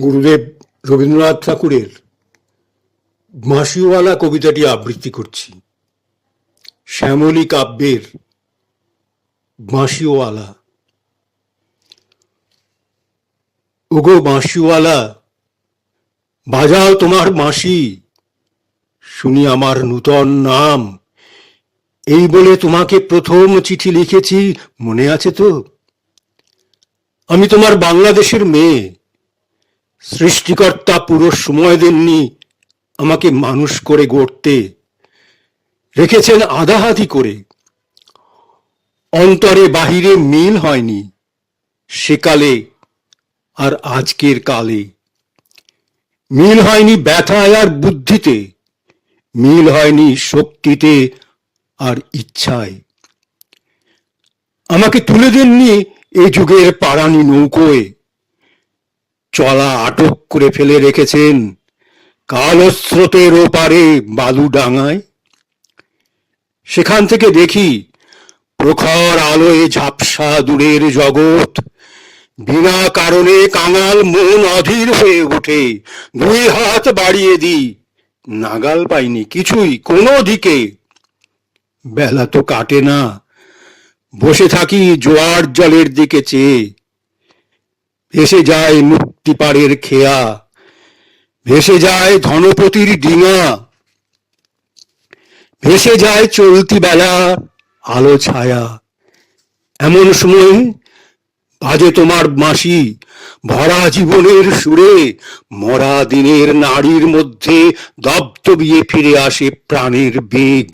গুরুদেব রবীন্দ্রনাথ ঠাকুরের বাঁশিওয়ালা কবিতাটি আবৃত্তি করছি। শ্যামলী কাব্যের বাঁশিওয়ালা। ওগো বাঁশিওয়ালা, বাজাও তোমার বাঁশি, শুনি আমার নূতন নাম। এই বলে তোমাকে প্রথম চিঠি লিখেছি, মনে আছে তো? আমি তোমার বাংলাদেশের মেয়ে। সৃষ্টিকর্তা পুরো সময় দেননি আমাকে মানুষ করে গড়তে, রেখেছেন আধাহাতি করে। অন্তরে বাহিরে মিল হয়নি সেকালে আর আজকের কালে। মিল হয়নি ব্যথায় আর বুদ্ধিতে, মিল হয়নি শক্তিতে আর ইচ্ছায়। আমাকে তুলে দেননি এই যুগের পারানি নৌকোয়, চলা আটক করে ফেলে রেখেছেন কালো স্রোতের ওপারে বালু ডাঙায়। সেখান থেকে দেখি প্রখর আলোয় ঝাপসা দূরের জগৎ। বিনা কারণে কাঙাল মন অধীর হয়ে ওঠে, দুই হাত বাড়িয়ে দিই, নাগাল পাইনি কিছুই কোনো দিকে। বেলা তো কাটে না, বসে থাকি জোয়ার জলের দিকে চেয়ে। ভেসে যায় মুক্তিপাড়ের খেয়া, ভেসে যায় ধনপতির ডিঙা, ভেসে যায় চলতি বেলা আলো ছায়া। এমন সময় বাজে তোমার বাঁশি, ভরা জীবনের সুরে। মরা দিনের নাড়ির মধ্যে দপদপিয়ে ফিরে আসে প্রাণের বেগ।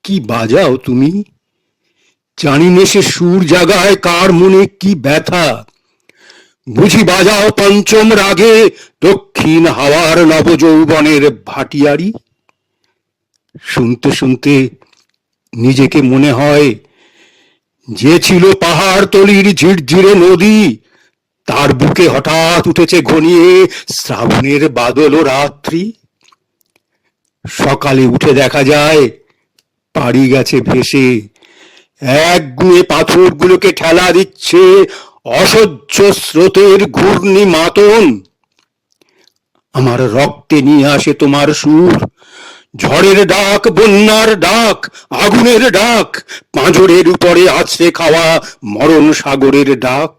কি বাজাও তুমি, জানি না সে সুর জাগায় কার মনে কি ব্যথা। বুঝি বাজাও পঞ্চম রাগে দক্ষিণ হাওয়ার নবযৌবনের ভাটিয়ারি। শুনতে শুনতে নিজেকে মনে হয় যে ছিল পাহাড় তলির ঝিরঝিরে নদী, তার বুকে হঠাৎ উঠেছে ঘনিয়ে শ্রাবণের বাদল ও রাত্রি। সকালে উঠে দেখা যায় পাড়ি গেছে ভেসে, এক গুঁয়ে পাথরগুলোকে ঠেলা দিচ্ছে অসহ্য স্রোতের ঘূর্ণি মাতন। আমার রক্তে নিয়ে আসে তোমার সুর, ঝড়ের ডাক, বন্যার ডাক, আগুনের ডাক, পাঁজরের উপরে আছড়ে খাওয়া মরণ সাগরের ডাক।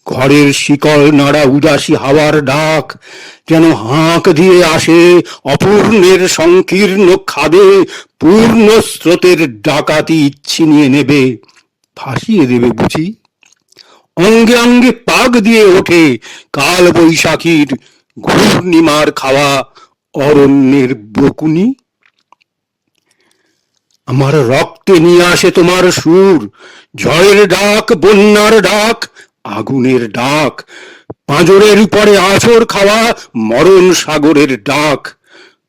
ঘরের শিকল নাড়া উদাসী হাওয়ার ডাক যেন হাঁক দিয়ে আসে অপূর্ণের সংকীর্ণ খাদে। পূর্ণ স্রোতের ডাকাতি ছিনিয়ে নেবে, ভাসিয়ে দেবে বুঝি। অঙ্গে অঙ্গে পাক দিয়ে ওঠে কাল বৈশাখীর ঘূর্ণিমার খাওয়া অরণ্যের বকুনি। আমার রক্তে নিয়ে আসে তোমার সুর, ঝড়ের ডাক, বন্যার ডাক, আগুনের ডাক, পাঁজরের উপরে আছড় খাওয়া মরণ সাগরের ডাক।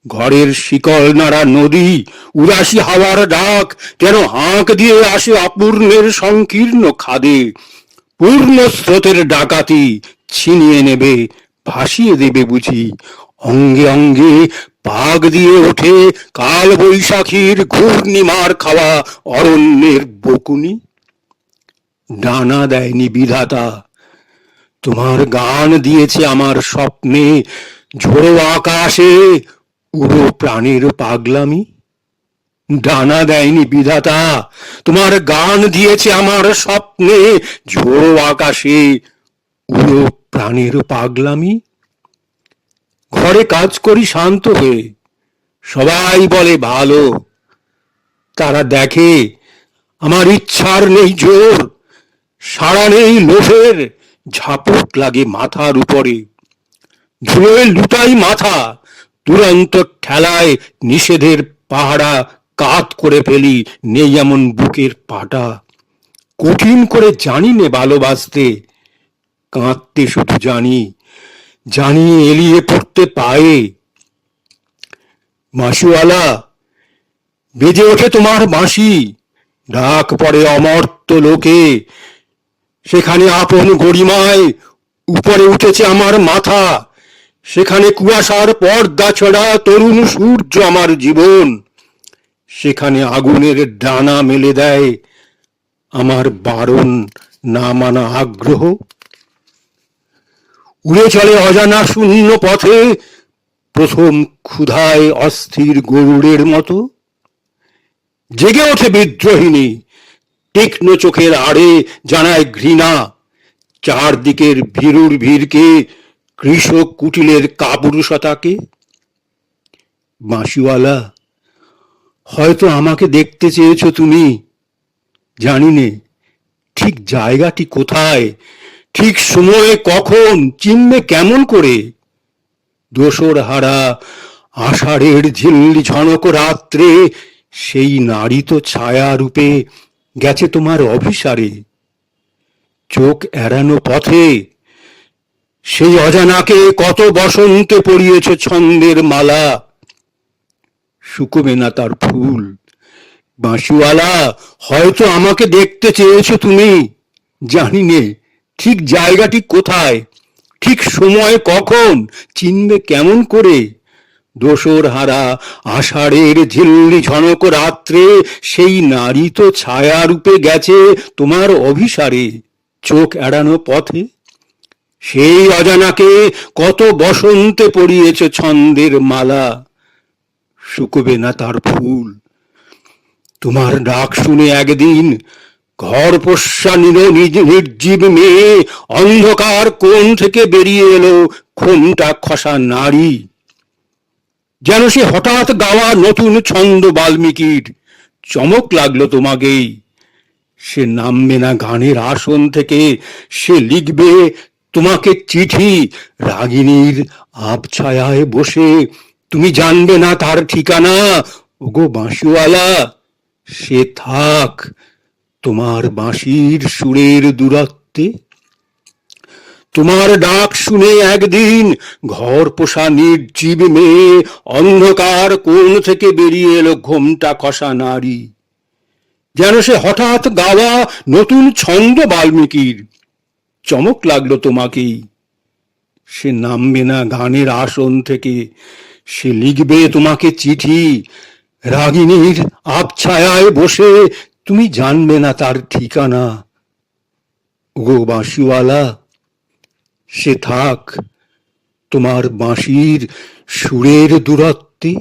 ঘরের শিকল নাড়া নদী উদাসী হাওয়ার ডাক যেন হাঁক দিয়ে আসে অপূর্ণের সংকীর্ণ খাদে। পূর্ণ স্রোতের ডাকাতি ছিনিয়ে নেবে, ভাসিয়ে দেবে বুঝি। অঙ্গে অঙ্গে পাক দিয়ে ওঠে কাল বৈশাখীর ঘূর্ণিমার খাওয়া অরণ্যের বকুনি। ডানা দেয়নি বিধাতা, তোমার গান দিয়েছে আমার স্বপ্নে ঝোড়ো আকাশে উড়ো প্রাণের পাগলামি। ডানা দেয়নি বিধাতা, তোমার গান দিয়েছে আমার স্বপ্নে ঝোড়ো আকাশে উড়ো প্রাণের পাগলামি। ঘরে কাজ করি শান্ত হয়ে, সবাই বলে ভালো। তারা দেখে আমার ইচ্ছার নেই জোর, সাড়া নেই লোভের, ঝাপট লাগে মাথার উপরে। ধুলোয় লুটাই মাথা, দুরন্ত ঠেলায় নিষেধের পাহারা কাত করে ফেলি, নেই এমন বুকের পাটা। কঠিন করে জানি নে ভালোবাসতে, কাঁদতে শুধু জানি, জানি এলিয়ে পড়তে পায়ে। বাঁশিওয়ালা, বেজে ওঠে তোমার বাঁশি, ডাক পড়ে অমর্ত্য লোকে। সেখানে আপন গরিমায় উপরে উঠেছে আমার মাথা, সেখানে কুয়াশার পর্দা ছড়া তরুণ সূর্য আমার জীবন। সেখানে আগুনের ডানা মেলে দেয় আমার বারণ না মানা আগ্রহ। উড়ে চলে অজানা শূন্য পথে, প্রথম ক্ষুধায় অস্থির গরুড়ের মতো। জেগে ওঠে বিদ্রোহিণী, তীক্ষ্ণ চোখের আড়ে জানায় ঘৃণা চারদিকের ভীরুর ভিড়কে, কৃষক কুটিলের কাপুরুষতাকে। বাঁশিওয়ালা, হয়তো আমাকে দেখতে চেয়েছ তুমি, জানি নে ঠিক জায়গাটি কোথায়, ঠিক সময়ে কখন, চিনবে কেমন করে? দোসর হারা আষাঢ়ের ঝিল্লি ঝনক রাত্রে সেই নারী তো ছায়া রূপে গেছে তোমার অভিসারে। চোখ এড়ানো পথে সেই অজানাকে কত বসন্তে পড়িয়েছ ছন্দের মালা, শুকোবে না তার ফুল। বাঁশিওয়ালা, হয়তো আমাকে দেখতে চেয়েছ তুমি, জানি নে ঠিক জায়গাটি কোথায়, ঠিক সময় কখন, চিনবে কেমন করে? দোসর হারা আষাঢ়ের ঝিল্লি ঝনক রাত্রে সেই নারী তো ছায়া রূপে গেছে তোমার অভিসারে। চোখ এড়ানো পথে সেই অজানাকে কত বসন্তে পড়িয়েছ ছন্দের মালা, শুকোবে না তার ফুল। তোমার ডাক শুনে একদিন ঘর পোষ্যা নির্জীব মেয়ে অন্ধকার কোণ থেকে বেরিয়ে এলো ঘোমটা খসা নারী। যেন সে হঠাৎ গাওয়া নতুন ছন্দ বাল্মীকির। চমক লাগলো তোমাকেই। সে নামবে না গানের আসন থেকে, সে লিখবে তোমাকে চিঠি রাগিনীর আবছায়ায় বসে। তুমি জানবে না তার ঠিকানা, ওগো বাঁশিওয়ালা। সে থাক তোমার বাঁশির সুরের দূরত্বে। তোমার ডাক শুনে একদিন ঘর পোষা নির্জীব মেয়ে অন্ধকার কোণ থেকে বেরিয়ে এলো ঘোমটা খসা নারী। যেন সে হঠাৎ গাওয়া নতুন ছন্দ বাল্মীকির। চমক লাগলো তোমাকেই। সে নামবে না গানের আসন থেকে, সে লিখবে তোমাকে চিঠি রাগিনীর আবছায়ায় বসে। তুমি জানবে না তার ঠিকানা, ওগো বাঁশিওয়ালা। সে থাক তোমার বাঁশির সুরের দূরত্বে।